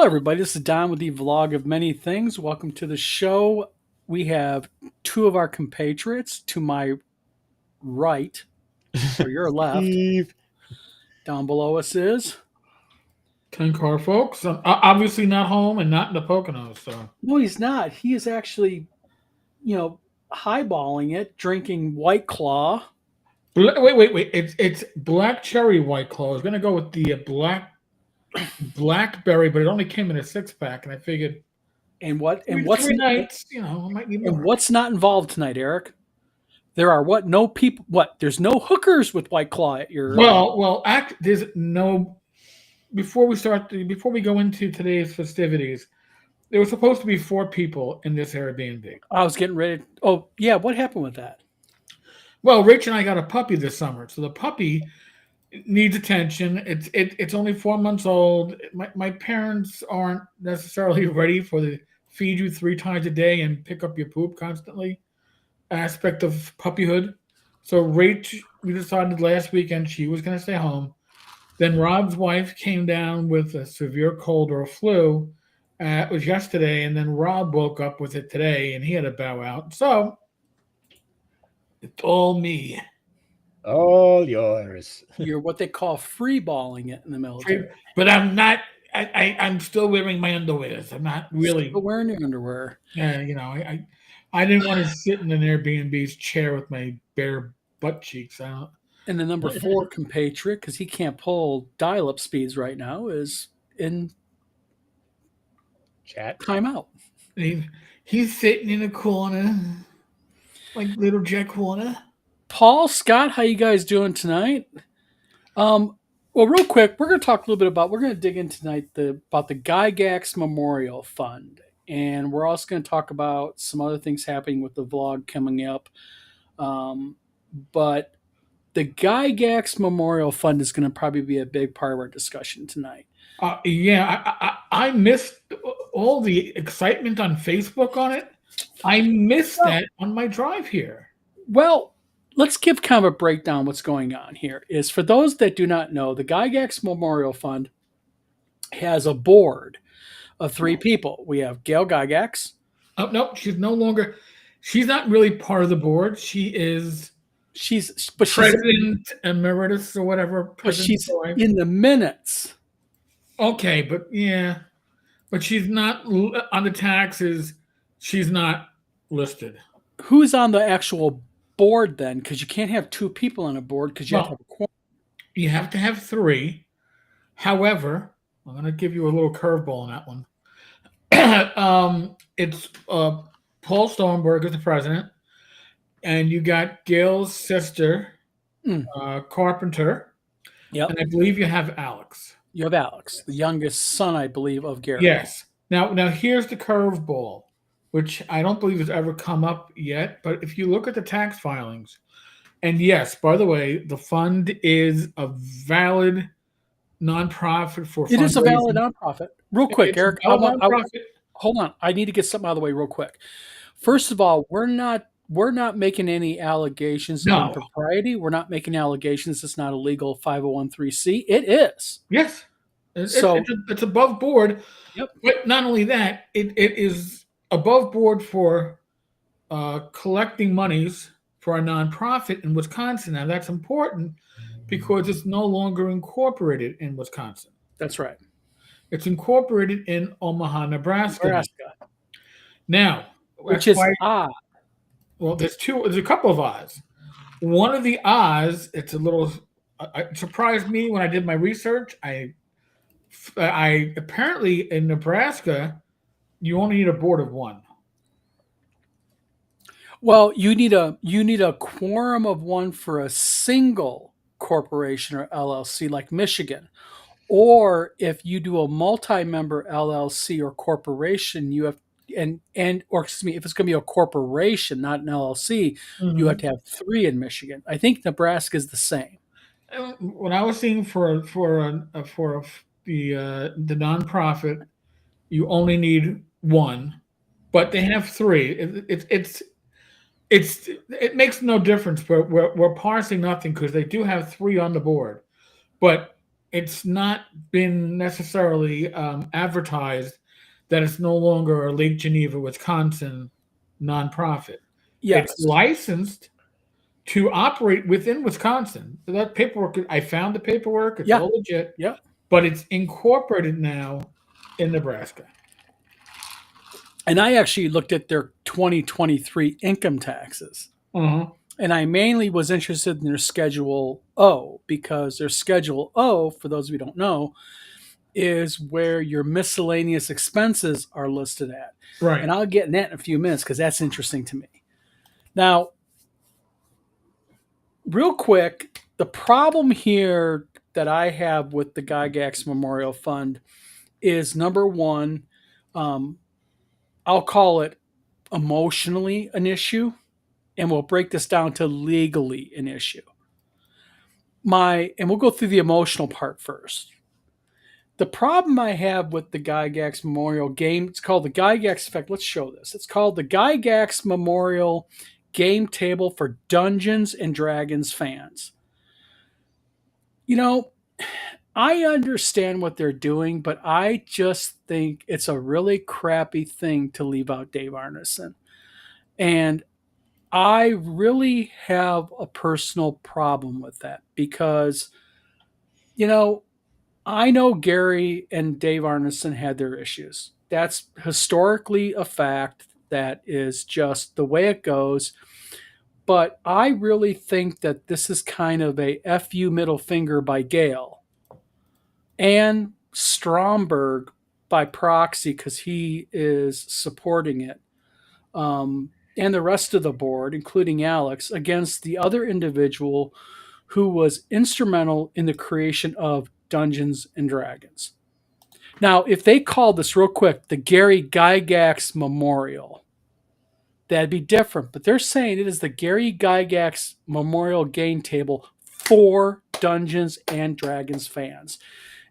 everybody. This is Don with the vlog of many things. Welcome to the show. We have two of our compatriots to my right, or your left. Steve. Down below us is. Tenkar, folks. I'm obviously not home and not in the Poconos, so. No, he's not. He is actually, highballing it, drinking White Claw. Wait. It's black cherry White Claw. I was gonna go with the blackberry, but it only came in a 6-pack, and I figured And what's three nights, I might need more. and what's not involved tonight, Eric? There are no people. There's no hookers with White Claw at your. There's no. Before we go into today's festivities, there was supposed to be 4 people in this Airbnb. I was getting ready. Oh yeah, what happened with that? Well, Rich and I got a puppy this summer, so the puppy needs attention. It's only 4 months old. My parents aren't necessarily ready for the feed you 3 times a day and pick up your poop constantly aspect of puppyhood. So Rach, we decided last weekend she was going to stay home. Then Rob's wife came down with a severe cold or a flu. It was yesterday, and then Rob woke up with it today, and he had to bow out. So it's all me. All yours. You're what they call free balling it in the military. But I'm not. I'm still wearing my underwears. I'm not really Still wearing your underwear. Yeah, I didn't want to sit in an Airbnb's chair with my bare butt cheeks out. And the number 4 compatriot, because he can't pull dial-up speeds right now, is in Chat. timeout. He's sitting in a corner, like little Jack Horner. Paul, Scott, how you guys doing tonight? Well, real quick, we're going to talk a little bit about. We're going to dig in tonight about the Gygax Memorial Fund, and we're also going to talk about some other things happening with the vlog coming up. But the Gygax Memorial Fund is going to probably be a big part of our discussion tonight. I missed all the excitement on Facebook on it. I missed that on my drive here. Well, let's give kind of a breakdown what's going on here. Is for those that do not know, the Gygax Memorial Fund has a board of 3 people. We have Gail Gygax. Oh, no, she's no longer. She's not really part of the board. She's president emeritus or whatever. But she's in the minutes. Okay, but she's not on the taxes. She's not listed. Who's on the actual board then? Because you can't have 2 people on a board because you have to have a quorum. You have to have 3. However, I'm going to give you a little curveball on that one. It's Paul Stoneberg is the president, and you got Gail's sister, Carpenter. Yep. And I believe you have Alex. You have Alex, the youngest son, I believe, of Gary. Yes. Now here's the curveball, which I don't believe has ever come up yet. But if you look at the tax filings, and yes, by the way, the fund is a valid nonprofit for. It is a valid nonprofit. Real quick, It's Eric. hold on. I need to get something out of the way real quick. First of all, we're not making any allegations of impropriety. We're not making allegations it's not a legal 501(c)(3). It is. Yes. It's above board. Yep. But not only that, it is above board for collecting monies for a nonprofit in Wisconsin. Now, that's important because it's no longer incorporated in Wisconsin. That's right. It's incorporated in Omaha, Nebraska. Now, which is odd. Well, there's a couple of odds. One of the odds, it surprised me when I did my research. I apparently in Nebraska, you only need a board of 1. Well, you need a quorum of 1 for a single corporation or LLC like Michigan. Or if you do a multi-member LLC or corporation, you have if it's going to be a corporation, not an LLC, you have to have 3 in Michigan. I think Nebraska is the same. When I was seeing for the nonprofit, you only need 1, but they have 3. It makes no difference. But we're parsing nothing because they do have 3 on the board. But it's not been necessarily advertised that it's no longer a Lake Geneva, Wisconsin nonprofit. It's Yes. licensed to operate within Wisconsin. So that paperwork, I found the paperwork, it's Yeah. all legit, Yeah. but it's incorporated now in Nebraska. And I actually looked at their 2023 income taxes. Uh-huh. And I mainly was interested in their Schedule O because their Schedule O, for those of you who don't know, is where your miscellaneous expenses are listed at. Right. And I'll get in that in a few minutes because that's interesting to me. Now, real quick, the problem here that I have with the Gygax Memorial Fund is number one, I'll call it emotionally an issue, and we'll break this down to legally an issue. And we'll go through the emotional part first. The problem I have with the Gygax Memorial game, it's called the Gygax effect. Let's show this. It's called the Gygax Memorial Game Table for Dungeons and Dragons fans. You know, I understand what they're doing, but I just think it's a really crappy thing to leave out Dave Arneson. And I really have a personal problem with that because, you know, I know Gary and Dave Arneson had their issues. That's historically a fact. That is just the way it goes. But I really think that this is kind of a FU middle finger by Gale and Stromberg by proxy because he is supporting it. And the rest of the board, including Alex, against the other individual who was instrumental in the creation of Dungeons and Dragons. Now, if they called this real quick the Gary Gygax Memorial, that'd be different. But they're saying it is the Gary Gygax Memorial Game Table for Dungeons and Dragons fans.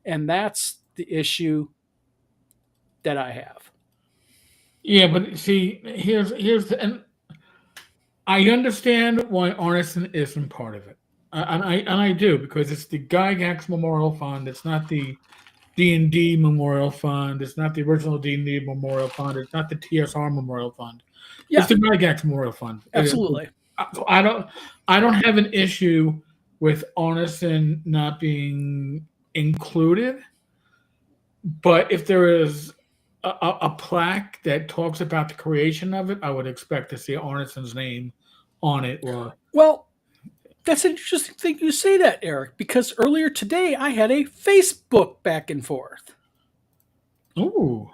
And that's the issue that I have. Yeah, but see, and I understand why Arneson isn't part of it, and I do because it's the Gygax Memorial Fund. It's not the D&D Memorial Fund. It's not the original D&D Memorial Fund. It's not the TSR Memorial Fund. Yeah, It's the Gygax Memorial Fund. absolutely. So I don't have an issue with Arneson not being included, but if there is a plaque that talks about the creation of it, I would expect to see Arneson's name on it. Or Well, that's an interesting thing you say that, Eric, because earlier today I had a Facebook back and forth. ooh,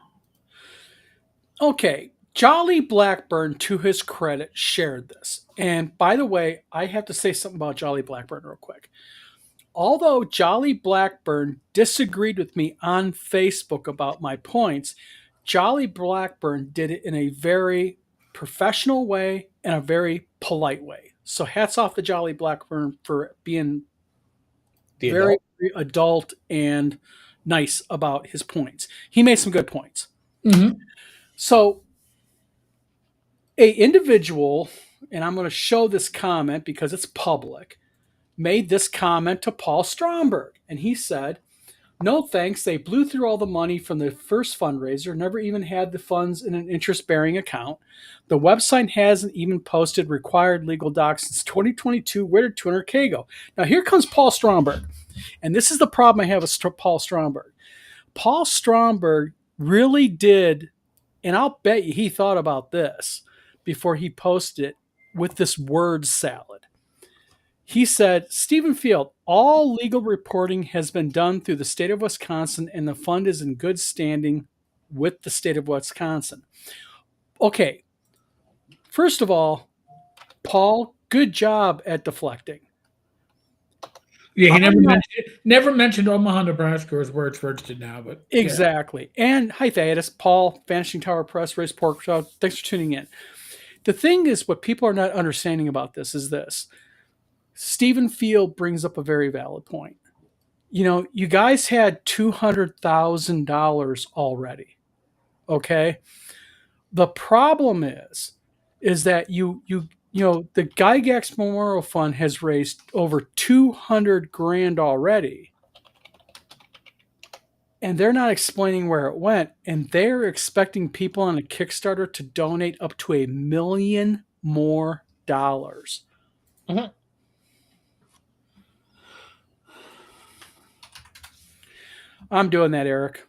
Okay, Jolly Blackburn, to his credit, shared this. And by the way, I have to say something about Jolly Blackburn real quick. Although Jolly Blackburn disagreed with me on Facebook about my points, Jolly Blackburn did it in a very professional way and a very polite way. So hats off to Jolly Blackburn for being very adult and nice about his points. He made some good points. mm-hmm. So a individual, and I'm going to show this comment because it's public, made this comment to Paul Stromberg. And he said, "No thanks. They blew through all the money from the first fundraiser, never even had the funds in an interest bearing account. The website hasn't even posted required legal docs since 2022. Where did 200K go?" Now, here comes Paul Stromberg. And this is the problem I have with Paul Stromberg. Paul Stromberg really did, and I'll bet you he thought about this before he posted it with this word salad. He said, "Stephen Field, all legal reporting has been done through the state of Wisconsin and the fund is in good standing with the state of Wisconsin." Okay, first of all, Paul, good job at deflecting. Yeah, he never mentioned Omaha, Nebraska, as where it's registered now. But exactly. Yeah. And hi, Thaddeus, Paul, Vanishing Tower Press, Race Pork Show. Thanks for tuning in. The thing is, what people are not understanding about this is this. Stephen Field brings up a very valid point. You know, you guys had $200,000 already. Okay. The problem is that you know, the Gygax Memorial Fund has raised over 200 grand already. and they're not explaining where it went, and they're expecting people on a Kickstarter to donate up to $1 million more dollars. Uh-huh. I'm doing that, Eric.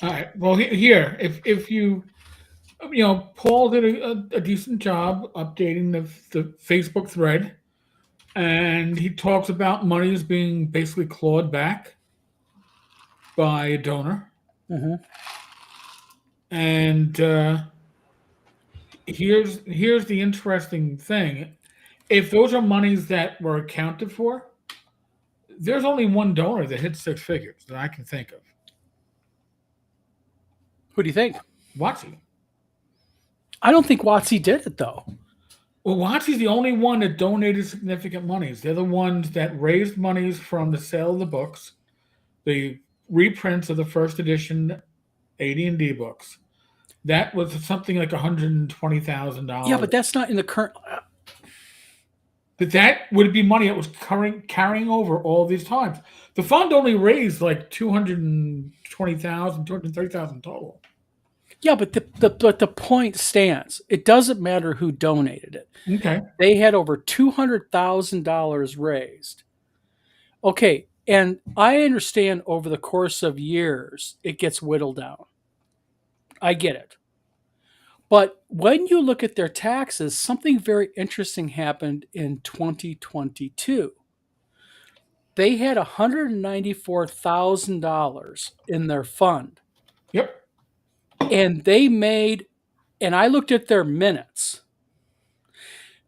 All right. Well, here, if Paul did a decent job updating the Facebook thread, and he talks about money is being basically clawed back by a donor. Mm-hmm. And here's the interesting thing: if those are monies that were accounted for, there's only one donor that hit six figures that I can think of. Who do you think? Watsy. I don't think Watsy did it, though. Well, Watsy's the only one that donated significant monies. They're the ones that raised monies from the sale of the books, the reprints of the first edition AD&D books. That was something like $120,000. Yeah, but that's not in the current. But that would be money that was carrying over all these times. The fund only raised like 220,000, 230,000 total. Yeah, but the point stands. It doesn't matter who donated it. Okay. They had over $200,000 raised. Okay, and I understand over the course of years it gets whittled down. I get it. But when you look at their taxes, something very interesting happened in 2022. They had $194,000 in their fund. Yep. And they made, and I looked at their minutes.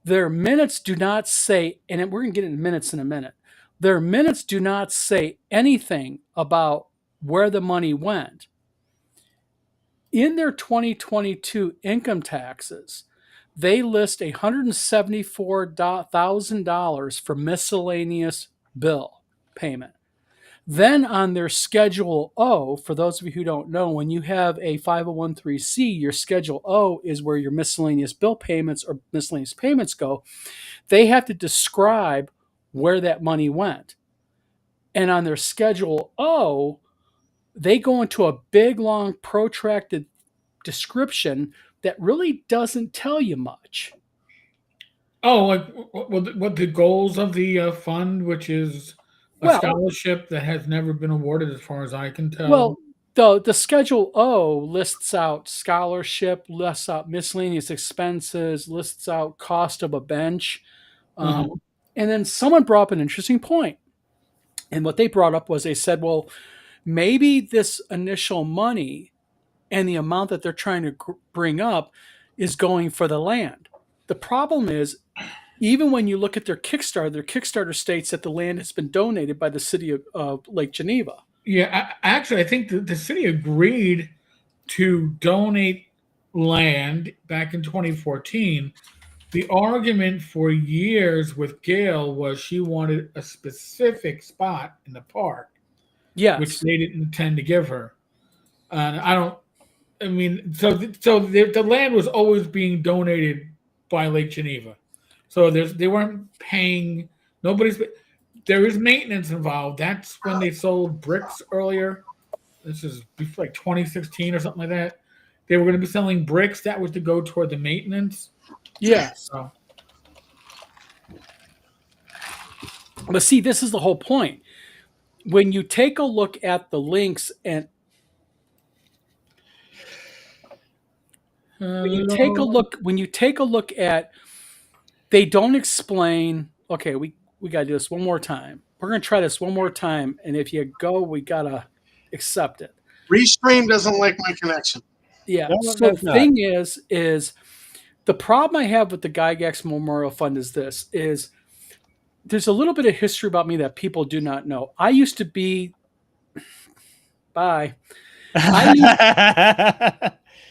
Their minutes do not say, and we're going to get into minutes in a minute. Their minutes do not say anything about where the money went. In their 2022 income taxes, they list $174,000 for miscellaneous bill payment. Then on their Schedule O, for those of you who don't know, when you have a 501(c), your Schedule O is where your miscellaneous bill payments or miscellaneous payments go. They have to describe where that money went. And on their Schedule O, they go into a big, long, protracted description that really doesn't tell you much. Oh, like what the goals of the fund, which is a scholarship that has never been awarded, as far as I can tell. Well, the Schedule O lists out scholarship, lists out miscellaneous expenses, lists out cost of a bench. And then someone brought up an interesting point. And what they brought up was they said, well, maybe this initial money and the amount that they're trying to bring up is going for the land. The problem is, even when you look at their Kickstarter states that the land has been donated by the city of Lake Geneva. Yeah, actually, I think the city agreed to donate land back in 2014. The argument for years with Gail was she wanted a specific spot in the park, Yes, which they didn't intend to give her. And so the land was always being donated by Lake Geneva. So they weren't paying. There is maintenance involved. That's when they sold bricks earlier. This is like 2016 or something like that. They were going to be selling bricks. That was to go toward the maintenance. yes. So, But see, this is the whole point. When you take a look at the links and when you take a look at, they don't explain. Okay, we got to do this one more time. We're going to try this one more time, and if you go, we got to accept it. Restream doesn't like my connection. Yeah. No, So that's the not. thing is the problem I have with the Gygax Memorial Fund is this: is there's a little bit of history about me that people do not know. I used to be. Bye.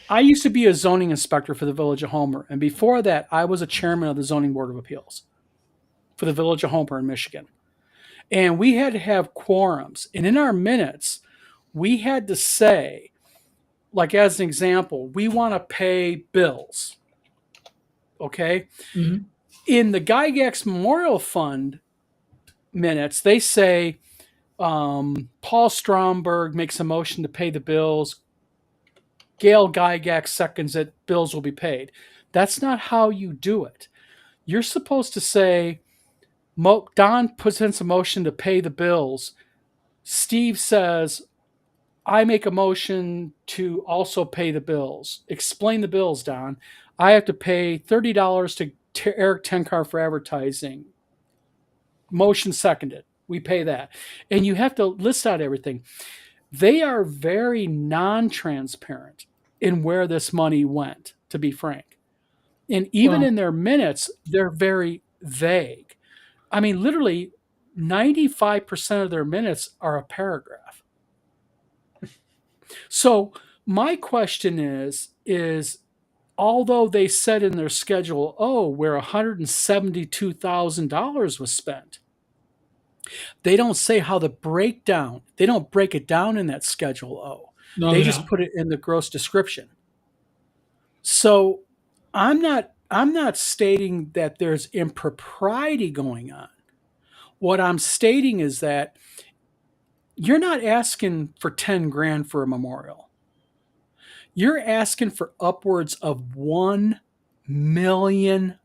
I used to be a zoning inspector for the Village of Homer, and before that, I was a chairman of the Zoning Board of Appeals for the Village of Homer in Michigan. And we had to have quorums. And in our minutes, we had to say, like as an example, we want to pay bills. Okay? Mhm. In the Gygax Memorial Fund minutes, they say Paul Stromberg makes a motion to pay the bills. Gail Gygax seconds it. Bills will be paid. That's not how you do it. You're supposed to say, Don presents a motion to pay the bills. Steve says, I make a motion to also pay the bills. Explain the bills, Don. I have to pay $30 to Eric Tenkar for advertising. Motion seconded. We pay that. And you have to list out everything. They are very non-transparent in where this money went, to be frank. And even Well, in their minutes, they're very vague. I mean, literally 95% of their minutes are a paragraph. So my question is although they said in their schedule, where $172,000 was spent, they don't say how the breakdown, they don't break it down in that schedule O. no, They they just don't. put it in the gross description. So I'm not stating that there's impropriety going on. What I'm stating is that you're not asking for 10 grand for a memorial. You're asking for upwards of $1 million.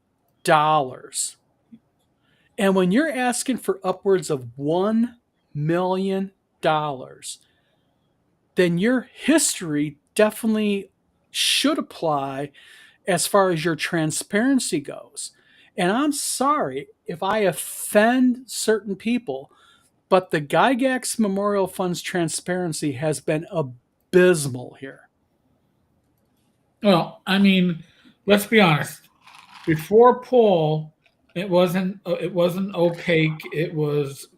And when you're asking for upwards of $1 million, then your history definitely should apply as far as your transparency goes. And I'm sorry if I offend certain people, but the Gygax Memorial Fund's transparency has been abysmal here. Well, I mean, let's be honest. Before Paul, it wasn't opaque. It was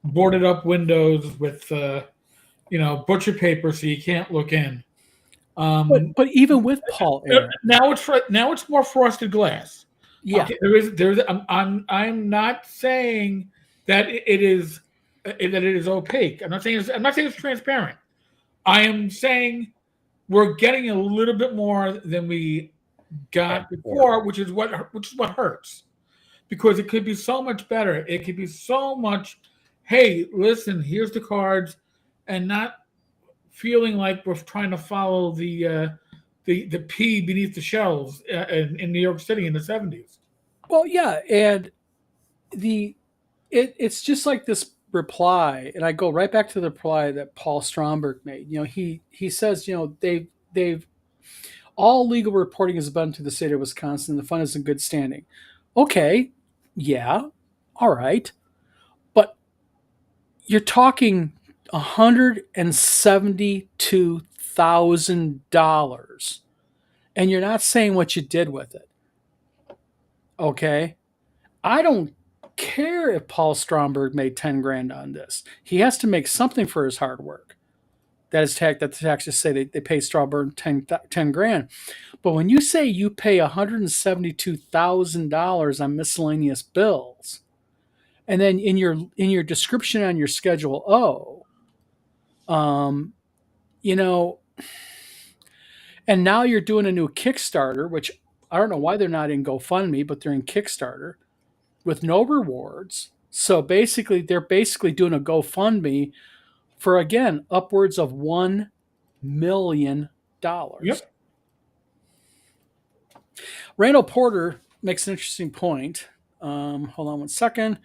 boarded up windows with butcher paper, so you can't look in. But even with Paul Aaron, Now it's more frosted glass. yeah. Okay, there's I'm not saying that it is opaque. I'm not saying it's transparent. I am saying we're getting a little bit more than we got before, which is what hurts, because it could be so much better. It could be so much. Hey, listen, here's the cards, and not feeling like we're trying to follow the pea beneath the shelves in New York City in the 70s. Well, yeah, and it's just like this reply, and I go right back to the reply that Paul Stromberg made. He says, they've all legal reporting has been to the state of Wisconsin. The fund is in good standing. Okay, yeah, all right, but you're talking $172,000, and you're not saying what you did with it. Okay, I don't care if Paul Stromberg made 10 grand on this. He has to make something for his hard work. That the taxes say they pay Stromberg 10 grand. But when you say you pay $172,000 on miscellaneous bills, and then in your description on your Schedule O, you know, and now you're doing a new Kickstarter, which I don't know why they're not in GoFundMe, but they're in Kickstarter with no rewards. So basically, they're doing a GoFundMe for, again, upwards of $1 million. Yep. Randall Porter makes an interesting point. Hold on one second.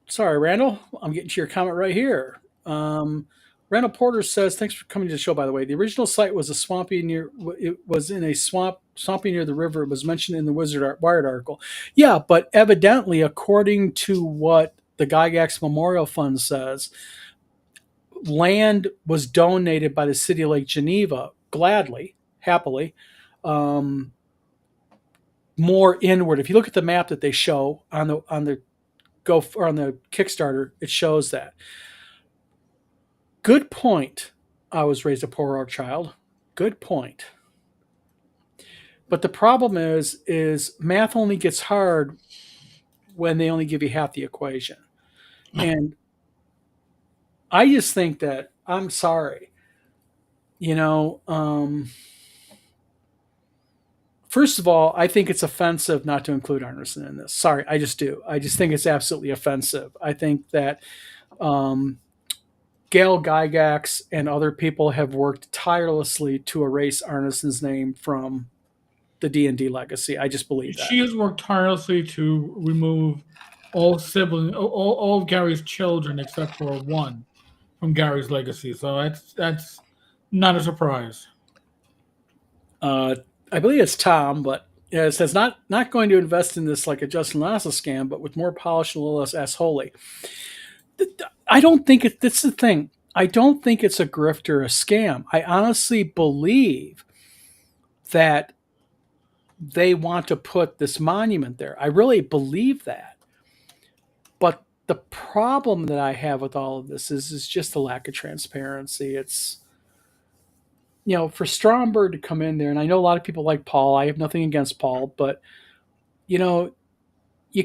Sorry, Randall. I'm getting to your comment right here. Randall Porter says, "Thanks for coming to the show. By the way, the original site was It was in a swampy near the river. It was mentioned in the Wired article. Yeah, but evidently, according to what the Gygax Memorial Fund says, land was donated by the city of Lake Geneva gladly, happily." More inward. If you look at the map that they show on the Kickstarter, it shows that. Good point. I was raised a poor child. Good point. But the problem is math only gets hard when they only give you half the equation. And I just think that, I'm sorry, first of all, I think it's offensive not to include Arneson in this. Sorry, I just do. I just think it's absolutely offensive. I think that Um, Gail Gygax and other people have worked tirelessly to erase Arneson's name from the D&D legacy. I just believe that. She has worked tirelessly to remove all siblings, all of Gary's children except for one from Gary's legacy. So that's not a surprise. I believe it's Tom, but it says not going to invest in this like a Justin Lassa scam, but with more polish and a little less ass holy. I don't think it. That's the thing. I don't think it's a grift or a scam. I honestly believe that they want to put this monument there. I really believe that. But the problem that I have with all of this is just the lack of transparency. It's for Stromberg to come in there, and I know a lot of people like Paul. I have nothing against Paul, but you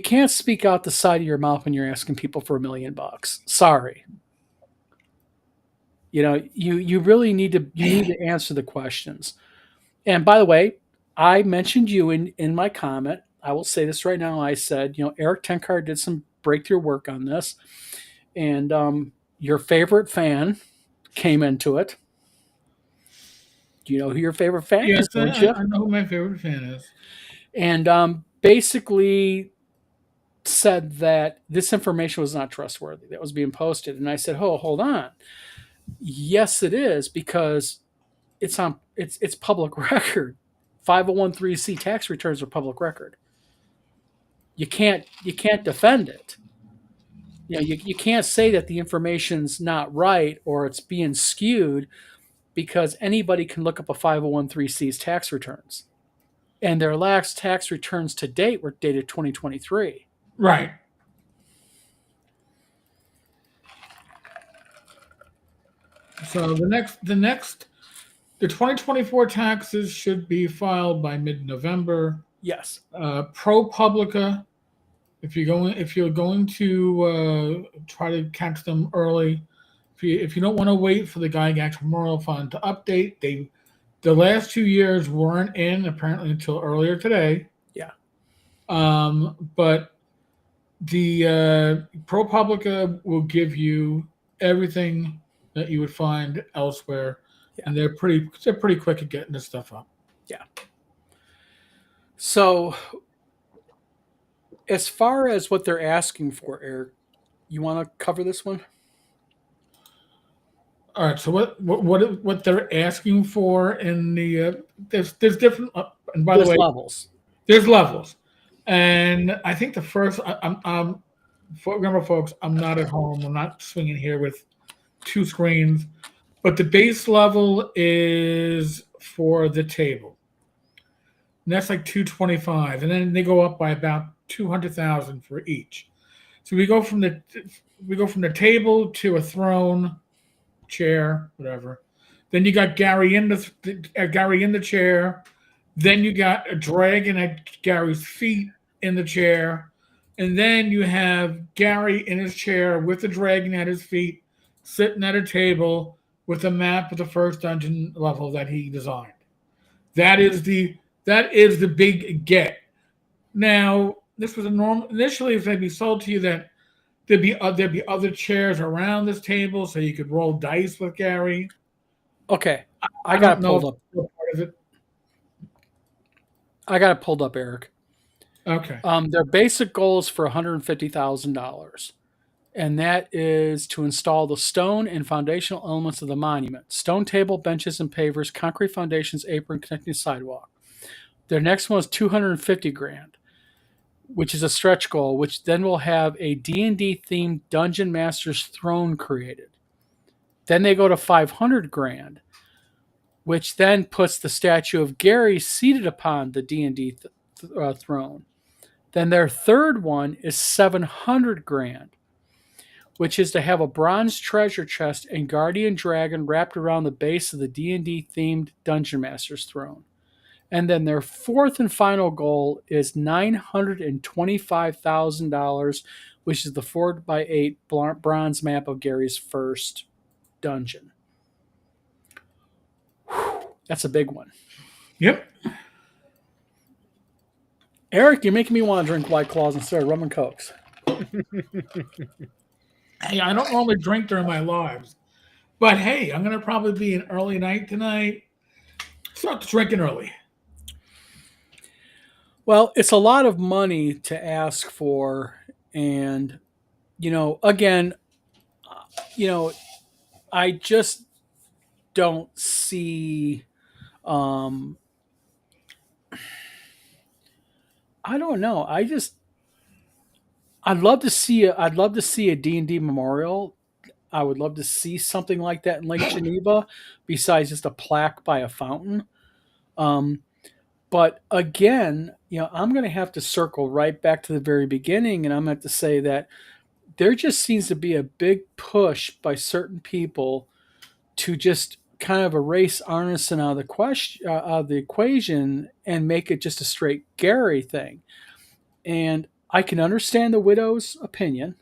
can't speak out the side of your mouth when you're asking people for $1 million. Sorry. You really need to answer the questions. And by the way, I mentioned you in my comment. I will say this right now. I said, Eric Tenkar did some breakthrough work on this, and your favorite fan came into it. Do you know who your favorite fan Yes, is? Don't you? I know who my favorite fan is. And basically said that this information was not trustworthy that was being posted. And I said, "Oh, hold on. Yes, it is, because it's public record. 501(c) tax returns are public record. You can't defend it. You can't say that the information's not right or it's being skewed, because anybody can look up a 501(c)'s tax returns. And their last tax returns to date were dated 2023. Right. So the 2024 taxes should be filed by mid-November. Yes. ProPublica, if you're going to try to catch them early, if you don't want to wait for the Gygax Memorial Fund to update, the last 2 years weren't in apparently until earlier today. Yeah. But the ProPublica will give you everything that you would find elsewhere, and they're pretty quick at getting this stuff up. Yeah. So, as far as what they're asking for, Eric, you want to cover this one? All right. So what they're asking for in the there's different and by There's the way levels. There's levels, and I think the first remember, folks, I'm not at home. I'm not swinging here with 2 screens, but the base level is for the table. And that's like 225, and then they go up by about 200,000 for each. So we go from the table to a throne, chair, whatever. Then you got Gary in the chair. Then you got a dragon at Gary's feet in the chair. And then you have Gary in his chair with the dragon at his feet, sitting at a table with a map of the first dungeon level that he designed. That is the big get. Now, this was a normal initially. If they'd be sold to you that there'd be other chairs around this table, so you could roll dice with Gary. Okay, I got it pulled up. Part of it. I got it pulled up, Eric. Okay. Their basic goal is for $150,000, and that is to install the stone and foundational elements of the monument: stone table, benches, and pavers, concrete foundations, apron, connecting sidewalk. Their next one is $250,000, which is a stretch goal, which then will have a D&D themed Dungeon Master's throne created. Then they go to $500,000, which then puts the statue of Gary seated upon the D&D throne. Then their third one is $700,000, which is to have a bronze treasure chest and guardian dragon wrapped around the base of the D&D themed Dungeon Master's throne. And then their fourth and final goal is $925,000, which is the 4x8 bronze map of Gary's first dungeon. Whew, that's a big one. Yep. Eric, you're making me want to drink White Claws instead of rum and cokes. Hey, I don't normally drink during my lives, but hey, I'm gonna probably be an early night tonight. Start drinking early. Well, it's a lot of money to ask for, and again, you know, I just don't see. Um, I don't know. I'd love to see a D&D memorial. I would love to see something like that in Lake Geneva, besides just a plaque by a fountain. Um, but again, I'm going to have to circle right back to the very beginning, and I'm going to have to say that there just seems to be a big push by certain people to just kind of erase Arneson out of the question, out of the equation, and make it just a straight Gary thing. And I can understand the widow's opinion.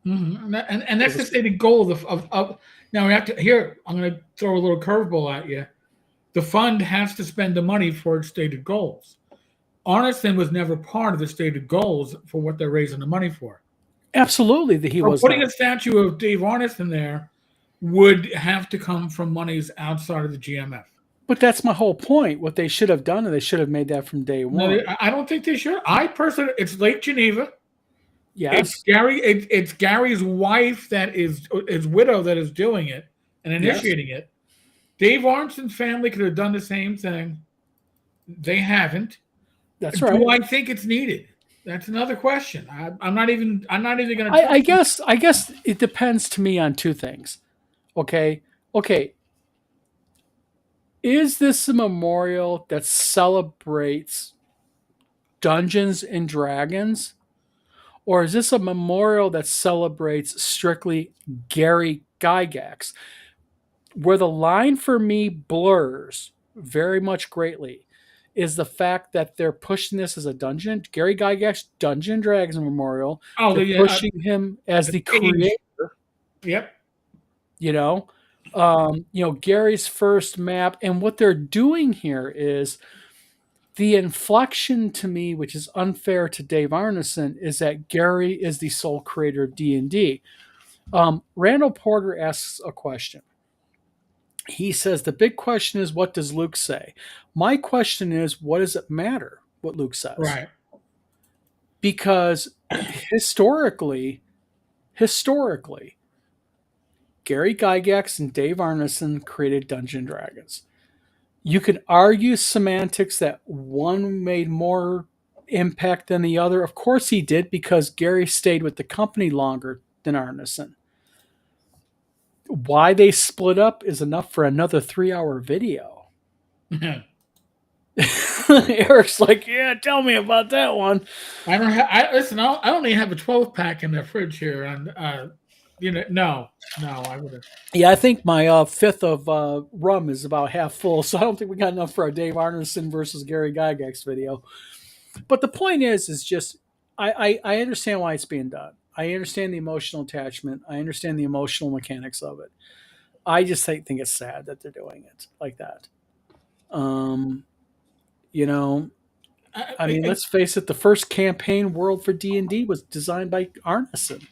And that's the stated goal of. Now we have to here. I'm going to throw a little curveball at you. The fund has to spend the money for its stated goals. Arneson was never part of the stated goals for what they're raising the money for. Absolutely, that he So was putting not. a statue of Dave Arneson there would have to come from monies outside of the GMF. But that's my whole point. What they should have done, and they should have made that from day No, one. I don't think they should. I personally, it's Lake Geneva. It's Yes. Gary. It's Gary's wife that is his widow that is doing it and Yes. initiating it. Dave Arneson's family could have done the same thing. They haven't. That's right. Do I think it's needed? That's another question. I'm not even going to. I guess it depends to me on two things. Okay. Is this a memorial that celebrates Dungeons and Dragons? Or is this a memorial that celebrates strictly Gary Gygax? Where the line for me blurs very much greatly is the fact that they're pushing this as a Gary Gygax Dungeon Dragons memorial. Oh, they're pushing him as the creator. Yep. Gary's first map, and what they're doing here is the inflection to me, which is unfair to Dave Arneson, is that Gary is the sole creator of D&D. Randall Porter asks a question. He says, the big question is, what does Luke say? My question is, what does it matter what Luke says? Right. Because historically, Gary Gygax and Dave Arneson created Dungeon Dragons. You could argue semantics that one made more impact than the other. Of course he did, because Gary stayed with the company longer than Arneson. Why they split up is enough for another 3-hour video. Eric's like, yeah, tell me about that one. I don't have. I don't even have a 12-pack in the fridge here, and no, I would have. Yeah, I think my fifth of rum is about half full, so I don't think we got enough for a Dave Arneson versus Gary Gygax video. But the point is just I understand why it's being done. I understand the emotional attachment. I understand the emotional mechanics of it. I just think it's sad that they're doing it like that. I mean, let's face it. The first campaign world for D&D was designed by Arneson.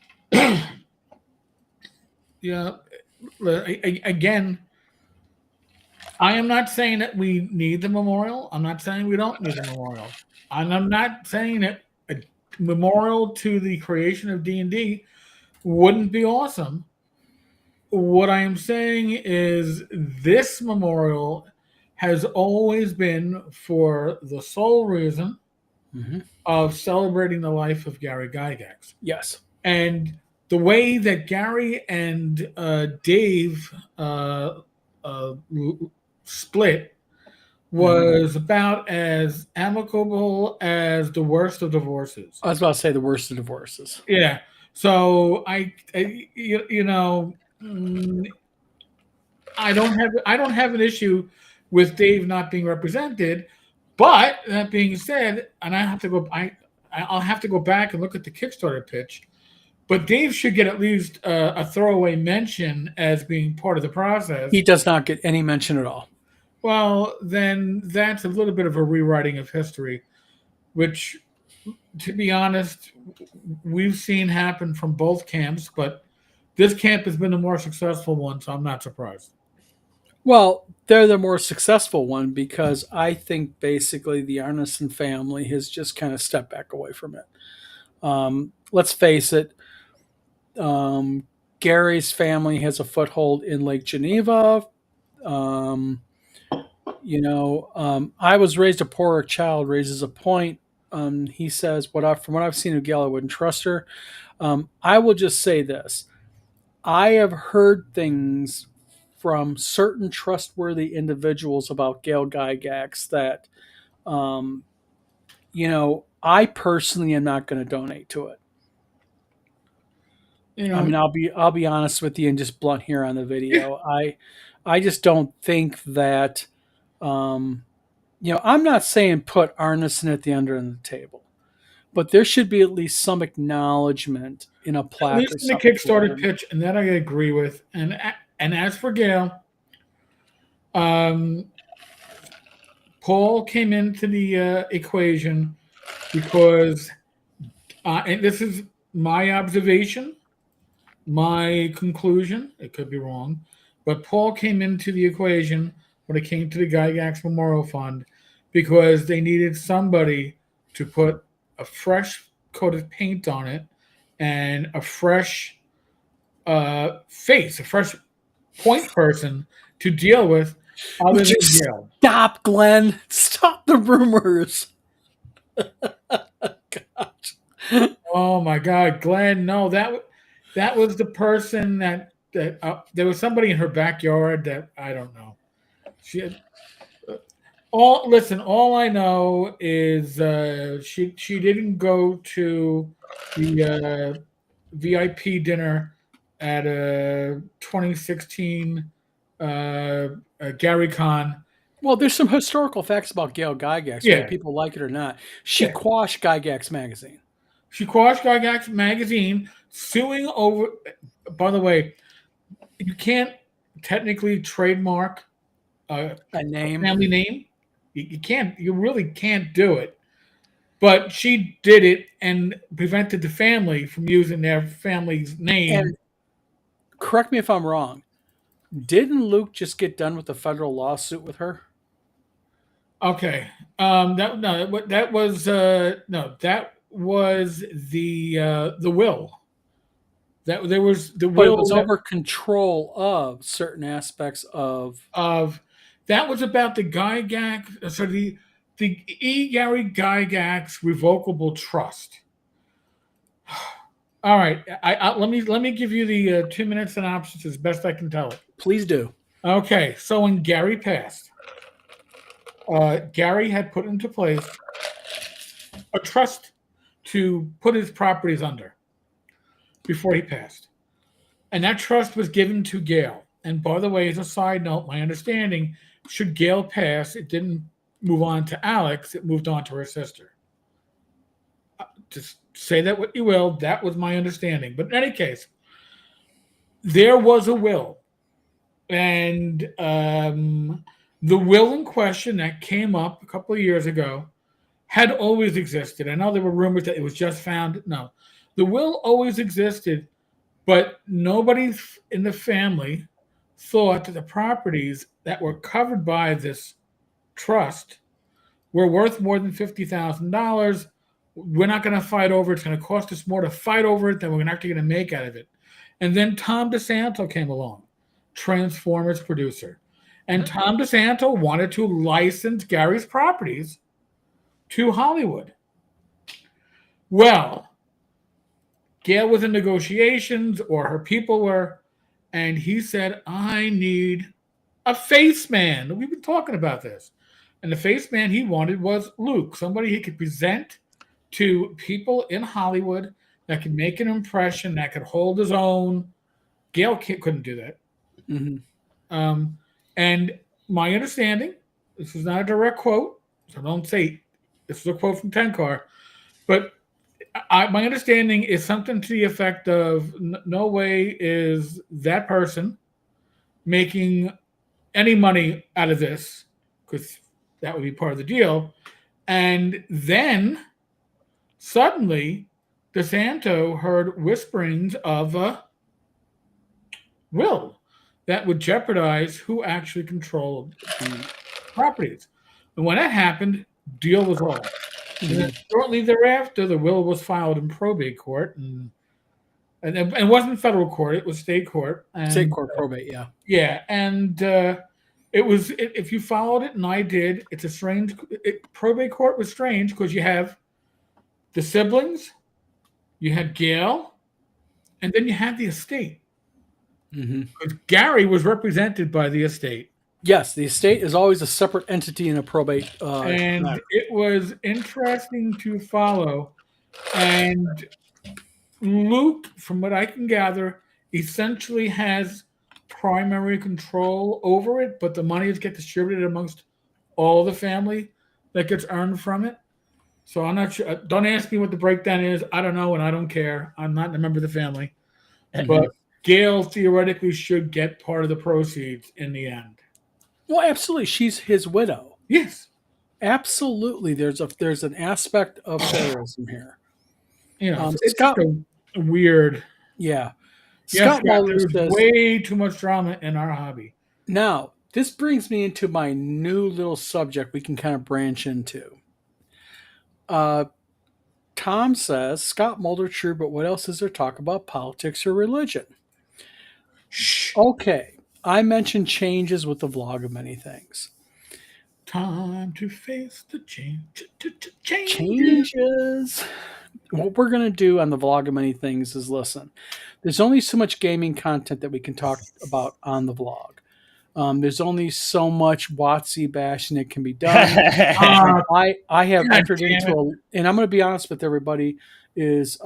Yeah. Again, I am not saying that we need the memorial. I'm not saying we don't need the memorial. And I'm not saying that a memorial to the creation of D&D wouldn't be awesome. What I am saying is this memorial has always been for the sole reason of celebrating the life of Gary Gygax. Yes. And the way that Gary and Dave split was about as amicable as the worst of divorces. I was about to say the worst of divorces. Yeah. So I don't have an issue with Dave not being represented, but that being said, and I'll have to go back and look at the Kickstarter pitch. But Dave should get at least a throwaway mention as being part of the process. He does not get any mention at all. Well, then that's a little bit of a rewriting of history, which, to be honest, we've seen happen from both camps. But This camp has been the more successful one, so I'm not surprised. Well, they're the more successful one because I think basically the Arneson family has just kind of stepped back away from it. Let's face it, um, Gary's family has a foothold in Lake Geneva. Um, I was raised a poorer child raises a point. He says, from what I've seen of Gail, I wouldn't trust her. I will just say this. I have heard things from certain trustworthy individuals about Gail Gygax that, um, I personally am not going to donate to it. You I mean, know, I'll be honest with you and just blunt here on the yeah, video. I just don't think that, I'm not saying put Arneson at the under of the table, but there should be at least some acknowledgement in a at plaque least or in the something for Kickstarter him. pitch, and that I agree with. And as for Gail, um, Paul came into the equation because, and this is my observation, my conclusion. It could be wrong, but Paul came into the equation when it came to the Gygax Memorial Fund because they needed somebody to put a fresh coat of paint on it and a fresh face, a fresh point person to deal with other Would you than Gail. stop, Glenn? Stop the rumors. Gosh. Oh my God, Glenn! No, that was the person that there was somebody in her backyard that I don't know. She had, all listen. All I know is she didn't go to the VIP dinner at 2016 Gary Con. Well, there's some historical facts about Gail Gygax, whether Yeah, people like it or not. She yeah. quashed Gygax magazine. She quashed Gygax magazine, suing over. By the way, you can't technically trademark A a name. family name. You can't. You really can't do it. But she did it and prevented the family from using their family's name. And correct me if I'm wrong. Didn't Luke just get done with a federal lawsuit with her? Okay. That no. That was no. That was the will. That there was the But it will was over control of certain aspects of. of that was about the Gygax. So the E. Gary Gygax revocable trust. All right, let me give you the 2 minute synopsis as best I can tell it. Please do. Okay, so when Gary passed, Gary had put into place a trust to put his properties under before he passed, and that trust was given to Gail. And by the way, as a side note, my understanding, should Gail pass, it didn't move on to Alex; it moved on to her sister. Just say that what you will. That was my understanding. But in any case, there was a will. And the will in question that came up a couple of years ago had always existed. I know there were rumors that it was just found. No, the will always existed, but nobody in the family thought that the properties that were covered by this trust were worth more than $50,000. We're not going to fight over it. It's going to cost us more to fight over it than we're actually going to make out of it. And then Tom DeSanto came along, Transformers producer. And Tom DeSanto wanted to license Gary's properties to Hollywood. Well, Gail was in negotiations, or her people were, and he said, I need a face man. We've been talking about this. And the face man he wanted was Luke, somebody he could present to people in Hollywood that could make an impression, that could hold his own. Gail couldn't do that. Mm-hmm. And my understanding, this is not a direct quote, so don't say this is a quote from Tenkar, but my understanding is something to the effect of no way is that person making any money out of this, because that would be part of the deal. And then suddenly, DeSanto heard whisperings of will that would jeopardize who actually controlled the properties. And when that happened, deal was off. And then shortly thereafter, the will was filed in probate court, and it wasn't federal court; it was state court. And State court probate, yeah. yeah, and if you followed it, and I did, it's a strange. Probate court was strange because you have the siblings, you had Gail, and then you had the estate. Because Gary was represented by the estate. Yes, the estate is always a separate entity in a probate. And matter. it was interesting to follow. And Luke, from what I can gather, essentially has primary control over it, but the money gets distributed amongst all the family that gets earned from it. So I'm not sure. Don't ask me what the breakdown is. I don't know, and I don't care. I'm not a member of the family. But Gail theoretically should get part of the proceeds in the end. Well, absolutely. She's his widow. Yes. Absolutely. There's an aspect of terrorism here. You know, it's Scott, a weird. Yeah. Yes, Scott Mulder there's says, way too much drama in our hobby. Now, this brings me into my new little subject we can kind of branch into. Tom says, Scott Mulder, true, but what else is there talk about politics or religion? Shh. Okay. I mentioned changes with the vlog of many things. Time to face the changes. What we're going to do on the vlog of many things is listen. There's only so much gaming content that we can talk about on the vlog. There's only so much WotC bashing that can be done. I have entered into and I'm going to be honest with everybody, is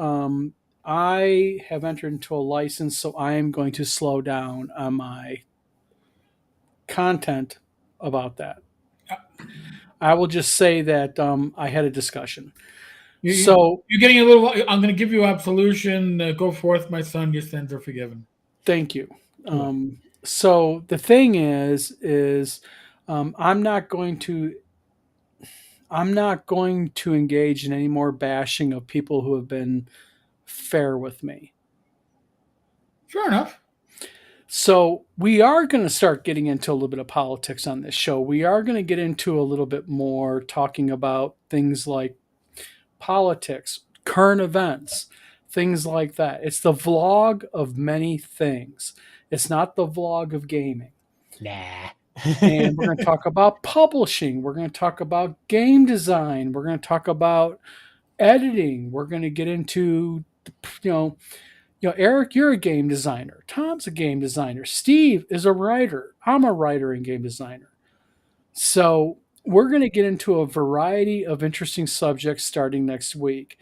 I have entered into a license, so I am going to slow down on my content about that. I will just say that I had a discussion. So you're getting a little. I'm going to give you absolution. Go forth, my son. Your sins are forgiven. Thank you. So the thing is I'm not going to engage in any more bashing of people who have been fair with me. Fair enough. So we are going to start getting into a little bit of politics on this show. We are going to get into a little bit more talking about things like politics, current events, things like that. It's the vlog of many things. It's not the vlog of gaming. Nah. And we're going to talk about publishing. We're going to talk about game design. We're going to talk about editing. We're going to get into, Eric, you're a game designer. Tom's a game designer. Steve is a writer. I'm a writer and game designer. So we're going to get into a variety of interesting subjects starting next week.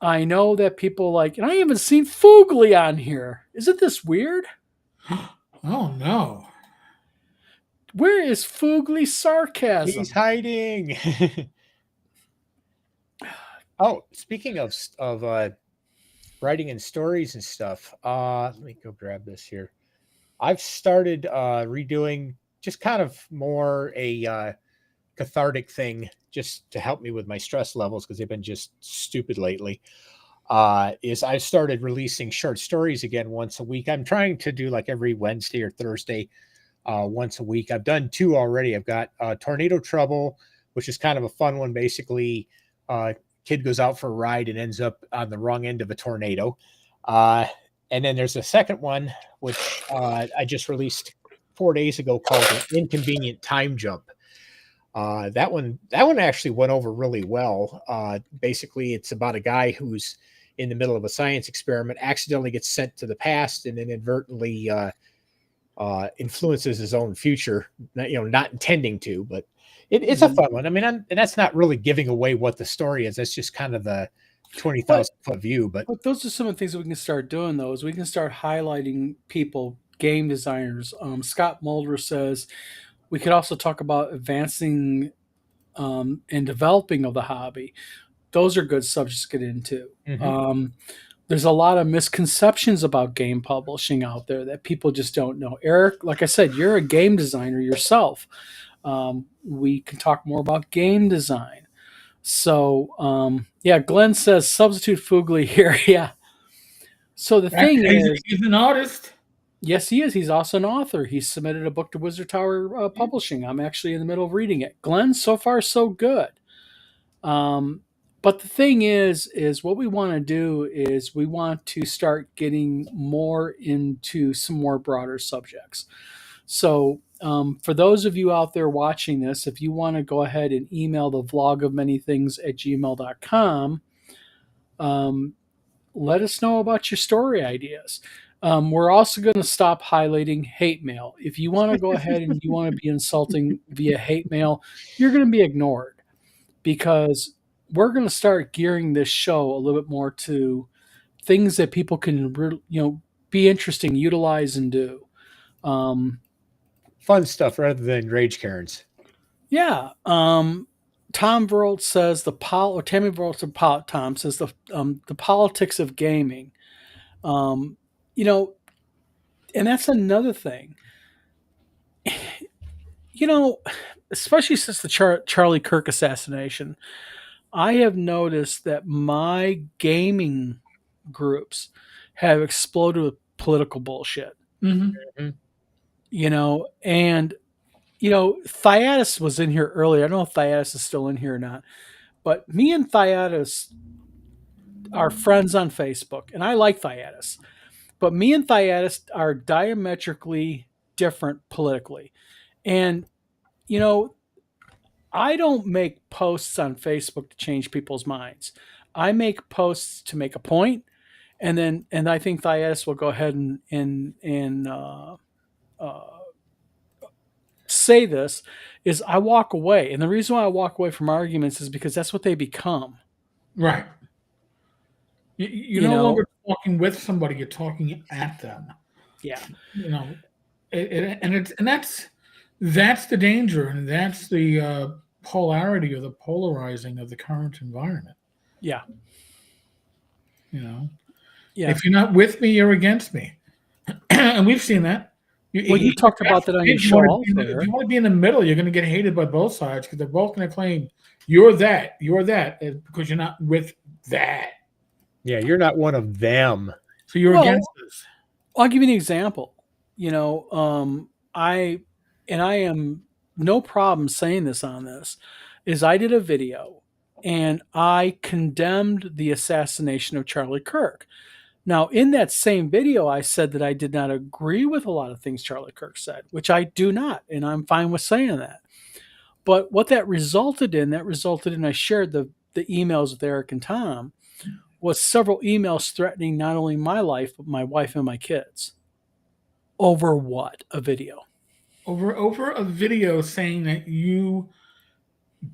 I know that people and I haven't seen Foogly on here. Isn't this weird? Oh, no. Where is Foogly's sarcasm? He's hiding. Oh, speaking of writing and stories and stuff, let me go grab this here. I've started redoing just kind of more a cathartic thing just to help me with my stress levels because they've been just stupid lately. Is I've started releasing short stories again once a week. I'm trying to do like every Wednesday or Thursday once a week. I've done 2 already. I've got Tornado Trouble, which is kind of a fun one. Basically, kid goes out for a ride and ends up on the wrong end of a tornado. And then there's a second one, which I just released 4 days ago called An Inconvenient Time Jump. That one actually went over really well. Basically, it's about a guy who's in the middle of a science experiment, accidentally gets sent to the past, and then inadvertently influences his own future. Not intending to, but it's a fun one. I mean, and that's not really giving away what the story is. That's just kind of the 20,000 foot view. But those are some of the things that we can start doing. Though, is we can start highlighting people, game designers. Scott Mulder says we could also talk about advancing and developing of the hobby. Those are good subjects to get into. Mm-hmm. There's a lot of misconceptions about game publishing out there that people just don't know. Eric, like I said, you're a game designer yourself. We can talk more about game design. So, Glenn says substitute Foogly here. Yeah. So the thing is, he's an artist. Yes, he is. He's also an author. He submitted a book to Wizard Tower Publishing. I'm actually in the middle of reading it. Glenn, so far so good. Um, but the thing is what we want to do is we want to start getting more into some more broader subjects. So, for those of you out there watching this, if you want to go ahead and email the vlog of many things at gmail.com, um, let us know about your story ideas. We're also going to stop highlighting hate mail. If you want to go ahead and you want to be insulting via hate mail, you're going to be ignored because we're going to start gearing this show a little bit more to things that people can, be interesting, utilize, and do. Fun stuff rather than rage Karens. Yeah. Tom Verlt says or Tammy Verlt Tom says the politics of gaming. Um, you know, and that's another thing. You know, especially since the Charlie Kirk assassination, I have noticed that my gaming groups have exploded with political bullshit. Mm-hmm. Mm-hmm. And Thyatis was in here earlier. I don't know if Thyatis is still in here or not, but me and Thyatis are friends on Facebook, and I like Thyatis. But me and Thyatis are diametrically different politically. And, you know, I don't make posts on Facebook to change people's minds. I make posts to make a point, and I think Thyatis will go ahead and say this is I walk away, and the reason why I walk away from arguments is because that's what they become. Right. You're You no know, longer talking with somebody; you're talking at them. yeah, And that's the danger, and that's the polarity or the polarizing of the current environment. yeah, yeah. If you're not with me, you're against me, and we've seen that. Well, you talked about that on your show also. If you want to be in the middle, you're going to get hated by both sides because they're both going to claim you're that, because you're not with that. Yeah, you're not one of them. So you're against us. I'll give you an example. I am no problem saying this on this, is I did a video and I condemned the assassination of Charlie Kirk. Now, in that same video, I said that I did not agree with a lot of things Charlie Kirk said, which I do not, and I'm fine with saying that. But what that resulted in, I shared the emails with Eric and Tom, was several emails threatening not only my life, but my wife and my kids. Over what? A video. Over a video saying that you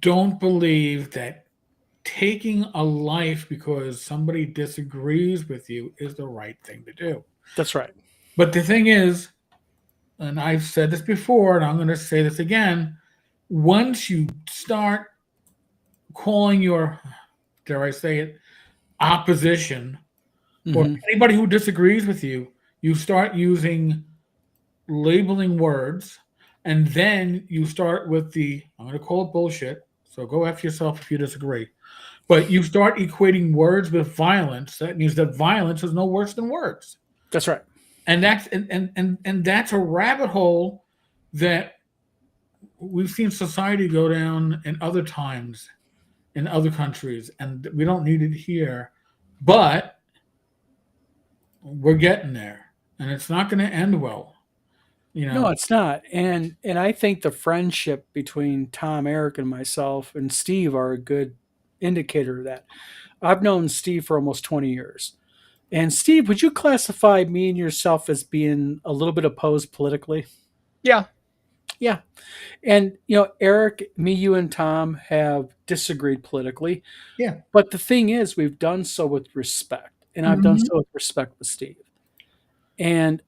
don't believe that taking a life because somebody disagrees with you is the right thing to do. That's right. But the thing is, and I've said this before, and I'm going to say this again, once you start calling your, dare I say it, opposition, or anybody who disagrees with you, you start using labeling words, and then you start with I'm going to call it bullshit, so go F yourself if you disagree. But you start equating words with violence. That means that violence is no worse than words. That's right. And that's a rabbit hole that we've seen society go down in other times, in other countries, and we don't need it here. But we're getting there, and it's not going to end well. No, it's not. And I think the friendship between Tom, Eric, and myself and Steve are a good indicator of that. I've known Steve for almost 20 years. And Steve, would you classify me and yourself as being a little bit opposed politically? Yeah. Yeah. And, Eric, me, you, and Tom have disagreed politically. Yeah. But the thing is, we've done so with respect. And I've done so with respect with Steve. And,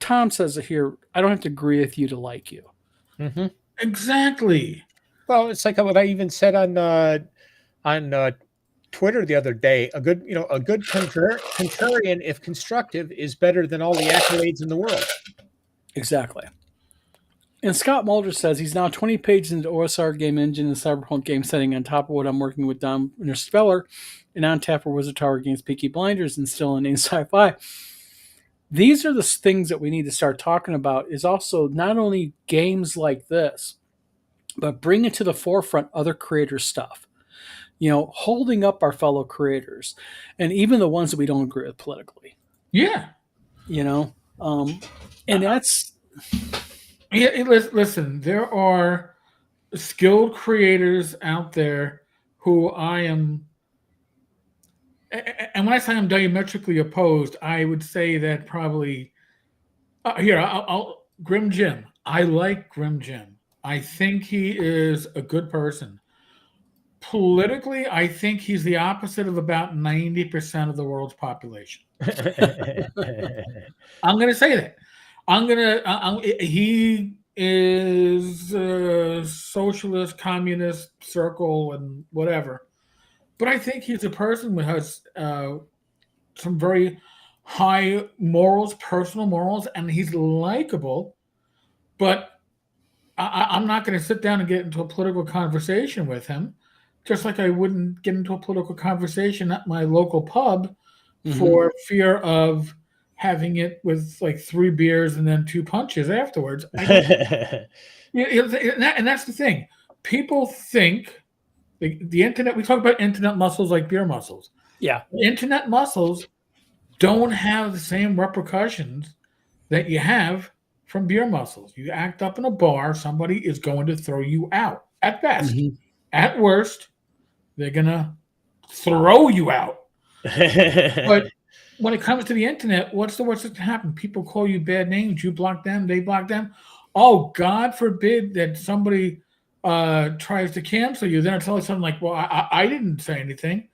Tom says it here, I don't have to agree with you to like you. Mm-hmm. Exactly. Well, it's like what I even said on Twitter the other day. A good contrarian, if constructive, is better than all the accolades in the world. Exactly. And Scott Mulder says he's now 20 pages into OSR game engine and cyberpunk game setting on top of what I'm working with Dom Speller and on tap for Wizard Tower Games Peaky Blinders and still in sci-fi. these are the things that we need to start talking about. Is also not only games like this, but bringing to the forefront other creator stuff. Holding up our fellow creators, and even the ones that we don't agree with politically. Yeah. You know, and that's Listen, there are skilled creators out there who I am, and when I say I'm diametrically opposed, I would say that probably here I'll Grim Jim. I like Grim Jim. I think he is a good person. Politically, I think he's the opposite of about 90% of the world's population. I'm going to say that. He is a socialist, communist circle and whatever. But I think he's a person who has some very high morals, personal morals, and he's likable. But I'm not going to sit down and get into a political conversation with him, just like I wouldn't get into a political conversation at my local pub for fear of having it with like 3 beers and then 2 punches afterwards. And that's the thing. People think the internet, we talk about internet muscles like beer muscles. Yeah. Internet muscles don't have the same repercussions that you have from beer muscles. You act up in a bar, somebody is going to throw you out at best. At worst, they're going to throw you out. But when it comes to the internet, what's the worst that can happen? People call you bad names. You block them. They block them. Oh, God forbid that somebody tries to cancel you. Then tell us something like, well, I didn't say anything.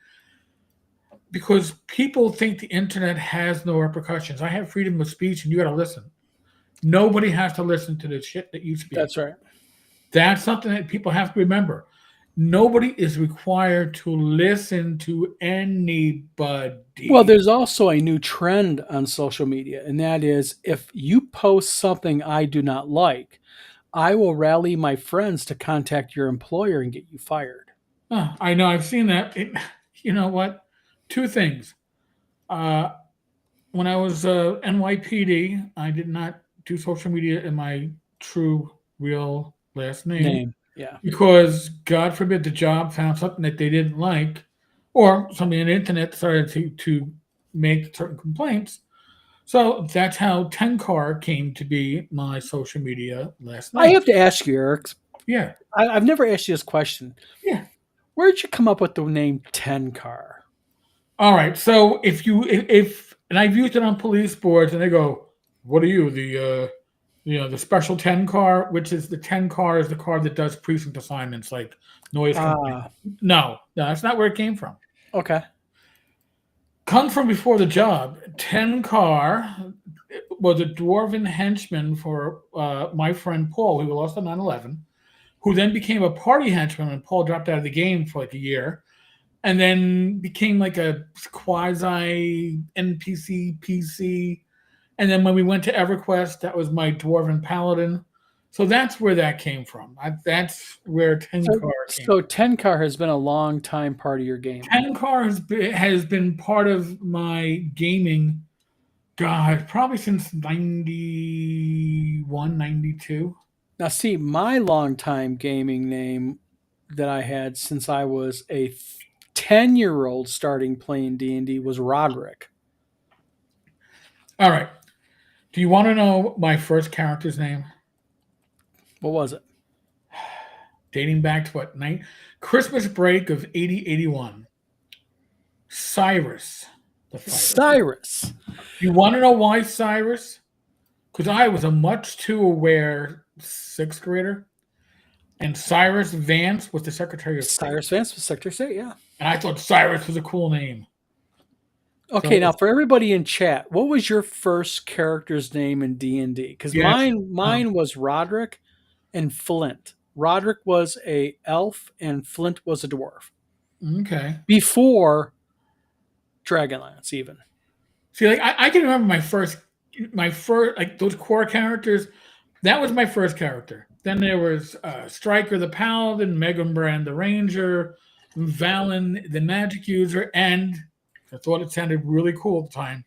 Because people think the internet has no repercussions. I have freedom of speech, and you got to listen. Nobody has to listen to the shit that you speak. That's right. That's something that people have to remember. Nobody is required to listen to anybody. Well, there's also a new trend on social media, and that is if you post something I do not like, I will rally my friends to contact your employer and get you fired. I know. I've seen that. You know what? 2 things. When I was NYPD, I did not do social media in my true, real last name. Yeah. Because, God forbid, the job found something that they didn't like, or somebody on the internet started to make certain complaints. So that's how Tenkar came to be my social media last night. I have to ask you, Eric. Yeah. I've never asked you this question. Yeah. Where did you come up with the name Tenkar? All right. So and I've used it on police boards, and they go, "What are you, the special Tenkar?" Which is the Tenkar is the car that does precinct assignments like noise complaint. No, that's not where it came from. Okay. Comes from before the job. Tenkar was a dwarven henchman for my friend Paul, who lost on 9/11, who then became a party henchman when Paul dropped out of the game for like a year, and then became like a quasi NPC PC. And then when we went to EverQuest, that was my dwarven paladin. So that's where that came from. That's where Tenkar came from. So Tenkar has been a long time part of your game. Tenkar has been part of my gaming, God, probably since 91, 92. Now, see, my longtime gaming name that I had since I was a 10-year-old starting playing D&D was Roderick. All right. Do you want to know my first character's name? What was it? Dating back to what? Christmas break of 80-81. Cyrus. The fighter. Cyrus. You want to know why Cyrus? Because I was a much too aware 6th grader. And Cyrus Vance was the Secretary of State. Cyrus Vance was Secretary of State, yeah. And I thought Cyrus was a cool name. Okay, now for everybody in chat, what was your first character's name in D&D? Because mine was Roderick and Flint. Roderick was a elf and Flint was a dwarf. Okay. Before Dragonlance, even. See, like I can remember my first like those core characters. That was my first character. Then there was Stryker the Paladin, Megambrand the Ranger, Valen the Magic User, and I thought it sounded really cool at the time,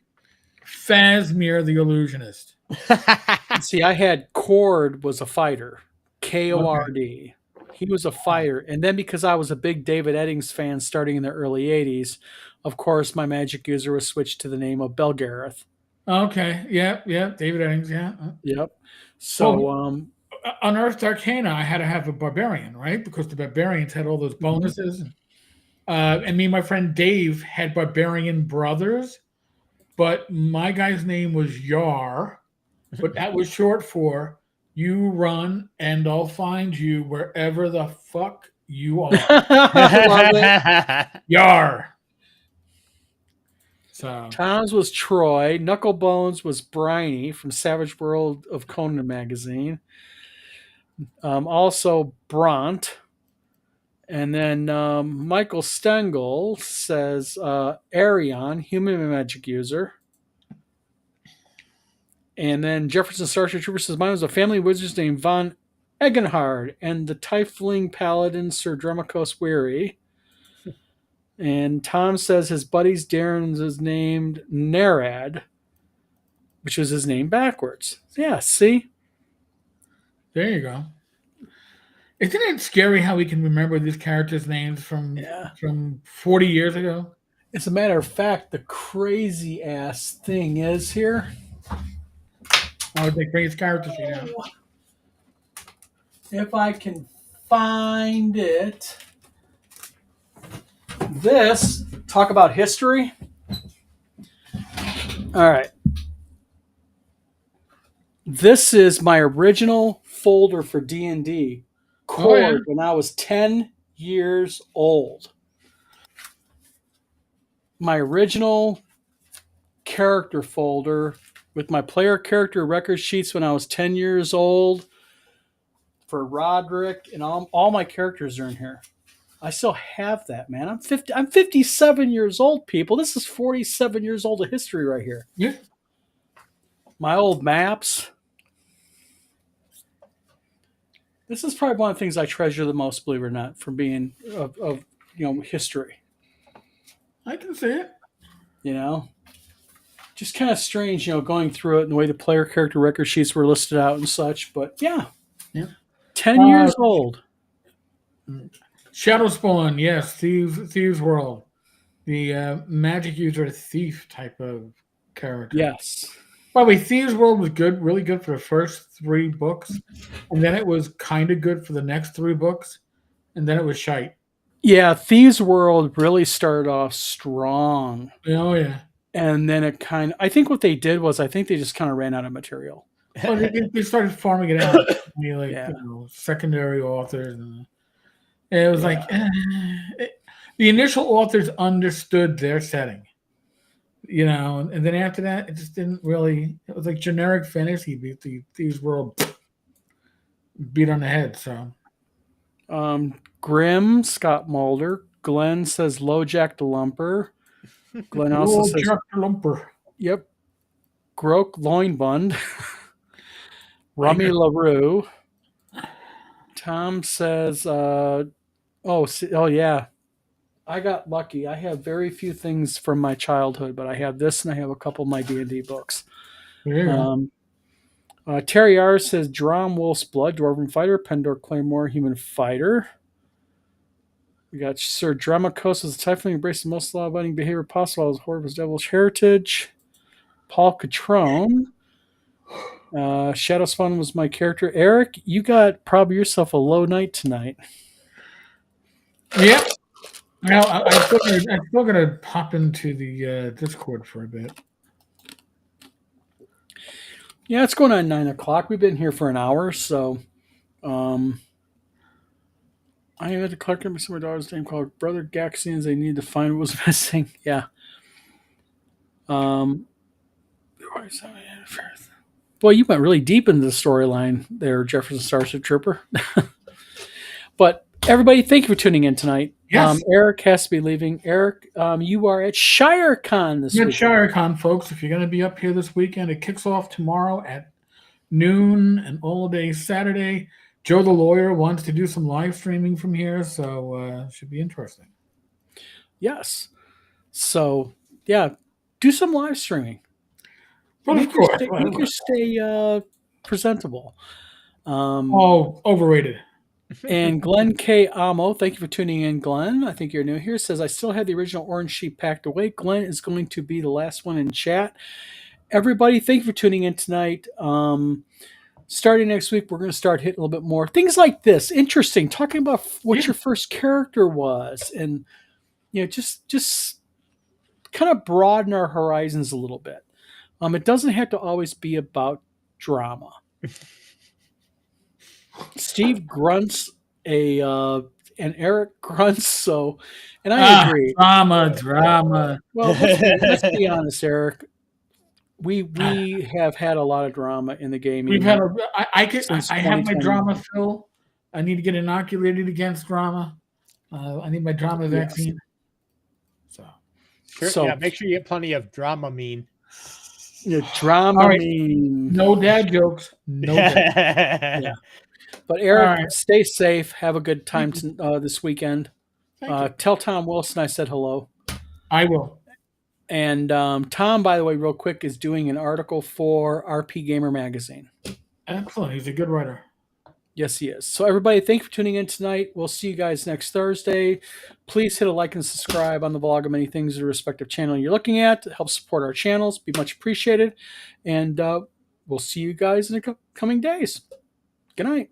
Phasmir the Illusionist. See, I had Cord was a fighter, Okay. Kord. He was a fighter, and then because I was a big David Eddings fan starting in the early '80s, of course, my magic user was switched to the name of Belgareth. Okay. Yeah. Yeah. David Eddings. Yeah. Yep. Well, So, Unearthed Arcana, I had to have a barbarian, right? Because the barbarians had all those mhm. bonuses. And me and my friend Dave had barbarian brothers, but my guy's name was Yar, but that was short for "You run and I'll find you wherever the fuck you are." Love it. Yar. So Tom's was Troy. Knucklebones was Briny from Savage World of Conan magazine. Also Bront. And then Michael Stengel says Arion, human magic user. And then Jefferson Starship Trooper says mine was a family of wizards named Von Egenhard and the Tiefling Paladin Sir Dremacos Weary. And Tom says his buddy's Darren's is named Nerad, which was his name backwards. Yeah, see? there you go. Isn't it scary how we can remember these characters' names Yeah. from 40 years ago? As a matter of fact, the crazy ass thing is here. Oh, they greatest character sheet out. If I can find it. This, talk about history. All right. This is my original folder for D&D Oh yeah. cord when I was 10 years old. My original character folder with my player character record sheets when I was 10 years old for Roderick, and all my characters are in here. I still have that, man. I'm 57 years old, people. This is 47 years old of history right here. Yeah. My old maps. This is probably one of the things I treasure the most, believe it or not, from being of history. I can see it. You know, just kind of strange, going through it and the way the player character record sheets were listed out and such. But yeah, Yeah. 10 years old. Shadowspawn, yes, Thieves World, the magic user thief type of character. Yes. By the way, Thieves World was good, really good for the first 3 books, and then it was kind of good for the next 3 books, and then it was shite. Yeah, Thieves World really started off strong. Oh yeah. And then I think what they did was, I think they just kind of ran out of material. Well, they started farming it out, Yeah. secondary authors, and it was like the initial authors understood their setting, and then after that, it just didn't really. It was like generic fantasy. These World beat on the head. So Grim, Scott Mulder. Glenn says LoJack the Lumper. Glenn also says, Jack Lumper. yep, Grok Loinbund. Rummy LaRue. Tom says, oh yeah, I got lucky. I have very few things from my childhood, but I have this and I have a couple of my D&D books. There you go. Terry R says Drom Wolf's Blood, Dwarven Fighter, Pendor Claymore, Human Fighter. We got Sir Dramakos as a Tiefling embraced the most law-abiding behavior possible as Horva's Devil's Heritage. Paul Catrone. Shadow Spawn was my character. Eric, you got probably yourself a low night tonight. Yep. Now I'm still gonna pop into the Discord for a bit. Yeah, it's going on 9 o'clock. We've been here for an hour, so I had to collect my daughter's name called Brother Gaxians. They need to find what was missing. Yeah. Boy, you went really deep into the storyline there, Jefferson Starship Trooper. But everybody, thank you for tuning in tonight. Yes. Eric has to be leaving. Eric, you are at ShireCon this week. ShireCon, folks. If you're going to be up here this weekend, it kicks off tomorrow at noon and all day Saturday. Joe the lawyer wants to do some live streaming from here, so it should be interesting. Yes. So, yeah, do some live streaming. But of course. Make your stay presentable. Oh, overrated. And Glenn K. Amo, thank you for tuning in, Glenn. I think you're new here. Says, I still have the original orange sheet packed away. Glenn is going to be the last one in chat. Everybody, thank you for tuning in tonight. Starting next week, we're going to start hitting a little bit more things like this. Interesting, talking about what your first character was, and just kind of broaden our horizons a little bit. It doesn't have to always be about drama. Steve grunts and Eric grunts, so, and I agree. Drama. Well, let's be honest, Eric. We have had a lot of drama in the gaming. We've had I since have my 2020. drama fill. I need to get inoculated against drama. I need my drama vaccine. So, Sure, So- yeah, make sure you get plenty of Dramamine. Drama All right. mean. no dad jokes. No dad. Yeah. But Eric, All right. stay safe. Have a good time this weekend. Thank you. Tell Tom Wilson I said hello. I will. And Tom, by the way, real quick, is doing an article for RP Gamer Magazine. Excellent. He's a good writer. Yes, he is. So, everybody, thank you for tuning in tonight. We'll see you guys next Thursday. Please hit a like and subscribe on the vlog of many things, the respective channel you're looking at. It helps support our channels. Be much appreciated. And we'll see you guys in the coming days. Good night.